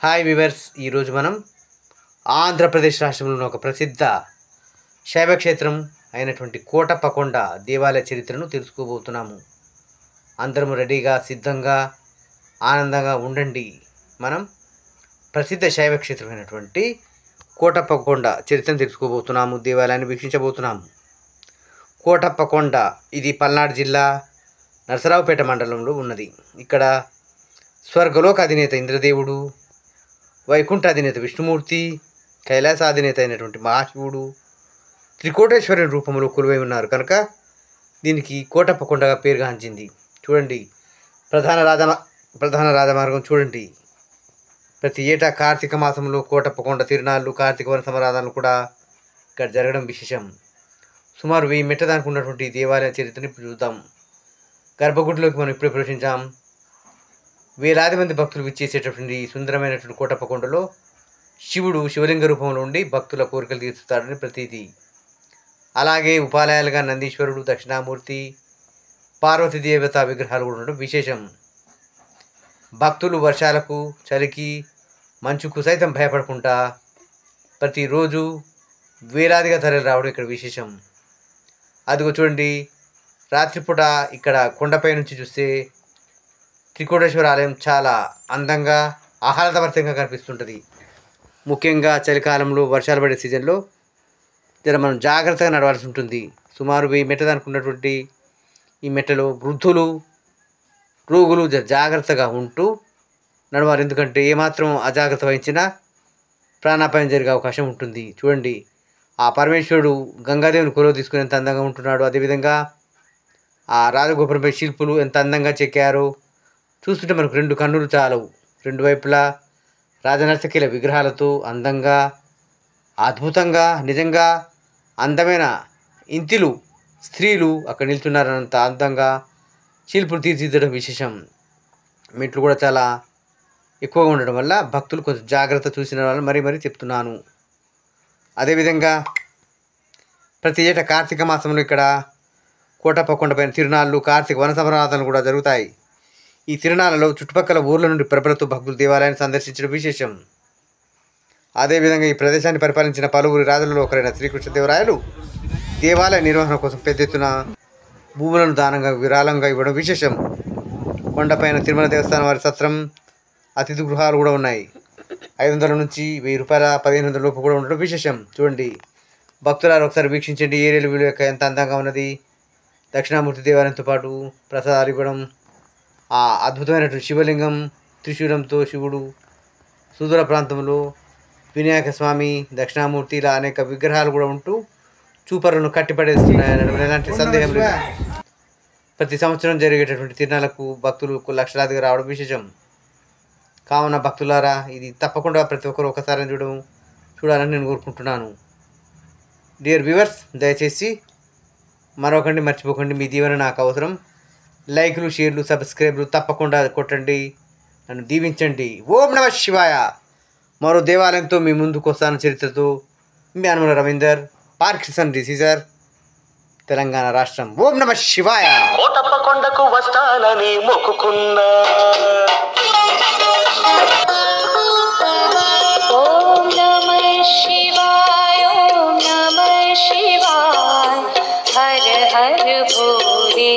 Hi viewers, ఈరోజు మనం ఆంధ్రప్రదేశ్ రాష్ట్రంలోని ఒక ప్రసిద్ధ శైవక్షేత్రం అయినటువంటి కోటప్పకొండ దేవాలయ చరిత్రను తెలుసుకోబోతున్నాము. అందరము రెడీగా సిద్ధంగా ఆనందంగా ఉండండి. మనం ప్రసిద్ధ శైవక్షేత్రం అయినటువంటి కోటప్పకొండ చరిత్రను తెలుసుకోబోతున్నాము. దేవాలయాన్ని వీక్షించబోతున్నాము. కోటప్పకొండ ఇది పల్నాడు జిల్లా నరసరావుపేట మండలంలో ఉన్నది. ఇక్కడ స్వర్గలోక అధినేత ఇంద్రదేవుడు, వైకుంఠ అధినేత విష్ణుమూర్తి, కైలాసాధినేత అయినటువంటి మహాశివుడు త్రికోటేశ్వరుని రూపంలో కొలువై ఉన్నారు కనుక దీనికి కోటప్పకొండగా పేరుగాంచింది. చూడండి, ప్రధాన రాజమార్గం చూడండి. ప్రతి ఏటా కార్తీక మాసంలో కోటప్పకొండ తిరునాళ్ళు, కార్తీక వన సమరాధాలు కూడా ఇక్కడ జరగడం విశేషం. సుమారు 1000 మెట్ల దానికి ఉన్నటువంటి దేవాలయ చరిత్రని ఇప్పుడు చూద్దాం. గర్భగుడిలోకి మనం ఇప్పుడే ప్రవేశించాం. వేలాది మంది భక్తులు విచ్చేసేటటువంటి సుందరమైనటువంటి కోటప్పకొండలో శివుడు శివలింగ రూపంలో ఉండి భక్తుల కోరికలు తీర్చుతాడని ప్రతీతి. అలాగే ఉపాలయాలుగా నందీశ్వరుడు, దక్షిణామూర్తి, పార్వతీ దేవత విగ్రహాలు కూడా ఉండడం విశేషం. భక్తులు వర్షాలకు, చలికి, మంచుకు సైతం భయపడకుండా ప్రతిరోజు వేలాదిగా తరలి రావడం ఇక్కడ విశేషం. అదిగో చూడండి, రాత్రిపూట ఇక్కడ కొండపై నుంచి చూస్తే త్రికోటేశ్వర ఆలయం చాలా అందంగా ఆహ్లాదభరితంగా కనిపిస్తుంటుంది. ముఖ్యంగా చలికాలంలో వర్షాలు పడే సీజన్లో మనం జాగ్రత్తగా నడవాల్సి ఉంటుంది. సుమారు 1000 మెట్ల దానికి ఉన్నటువంటి ఈ మెట్టలో వృద్ధులు, రోగులు జాగ్రత్తగా ఉంటూ నడవాలి. ఎందుకంటే ఏమాత్రం అజాగ్రత్త వహించినా ప్రాణాపాయం జరిగే అవకాశం ఉంటుంది. చూడండి, ఆ పరమేశ్వరుడు గంగాదేవిని కొలువు తీసుకుని ఎంత అందంగా ఉంటున్నాడు. అదేవిధంగా ఆ రాజగోపురంపై శిల్పులు ఎంత అందంగా చెక్కారో చూస్తుంటే మనకు 2 కన్నులు చాలవు. 2 వైపులా రాజనర్తకిల విగ్రహాలతో అందంగా, అద్భుతంగా, నిజంగా అందమైన ఇంతిలు, స్త్రీలు అక్కడ నిల్చున్నారన్నంత అందంగా శిల్పులు తీర్చిదిద్దడం విశేషం. మెట్లు కూడా చాలా ఎక్కువగా ఉండడం వల్ల భక్తులు కొంచెం జాగ్రత్త చూసిన వాళ్ళు మరీ చెప్తున్నాను. అదేవిధంగా ప్రతి ఏటా కార్తీక మాసంలో ఇక్కడ కోటప్పకొండ పైన తిరునాళ్ళు, కార్తీక వన సమరాధాలు కూడా జరుగుతాయి. ఈ తిరునాళ్ళలో చుట్టుపక్కల ఊర్ల నుండి ప్రజలతో భక్తులు దేవాలయాన్ని సందర్శించడం విశేషం. అదేవిధంగా ఈ ప్రదేశాన్ని పరిపాలించిన పలువురి రాజులలో ఒకరైన శ్రీకృష్ణదేవరాయలు దేవాలయ నిర్వహణ కోసం పెద్ద ఎత్తున భూములను దానంగా విరాళంగా ఇవ్వడం విశేషం. కొండపైన తిరుమల దేవస్థానం వారి సత్రం, అతిథి గృహాలు కూడా ఉన్నాయి. 500 నుంచి 1000 రూపాయల 1500 లోపు కూడా ఉండడం విశేషం. చూడండి భక్తులారు, ఒకసారి వీక్షించండి. ఏరియల్ వ్యూ యొక్క ఎంత అందంగా ఉన్నది. దక్షిణామూర్తి దేవాలయంతో పాటు ప్రసాదాలు ఇవ్వడం, ఆ అద్భుతమైనటువంటి శివలింగం, త్రిశూలంతో శివుడు, సుదూర ప్రాంతంలో వినాయక స్వామి, దక్షిణామూర్తి, ఇలా అనేక విగ్రహాలు కూడా ఉంటూ చూపరులను కట్టిపడేస్తున్నాయనడం ఎలాంటి సందేహం లేదు. ప్రతి సంవత్సరం జరిగేటటువంటి తిరునాళ్ళకు భక్తులు లక్షలాదిగా రావడం విశేషం. కావున భక్తులారా, ఇది తప్పకుండా ప్రతి ఒక్కరు ఒకసారి చూడాలని నేను కోరుకుంటున్నాను. డియర్ వ్యూవర్స్, దయచేసి మరొకండి మర్చిపోకండి. మీ దీవెన నాకు అవసరం. లైక్లు, షేర్లు, సబ్స్క్రైబ్లు తప్పకుండా కొట్టండి, నన్ను దీవించండి. ఓం నమ శివాయ. మరో దేవాలయంతో మీ ముందుకు వస్తాను చరిత్రతో. మీ అనుమల రవీందర్, పార్కిన్సన్ డిసీజర్, తెలంగాణ రాష్ట్రం. ఓం నమ శివాయ. కోటప్పకొండకు వస్తానని మొక్కుకున్నా. ఓం నమ శివాయ, ఓం నమ శివాయ, హర హర భోలే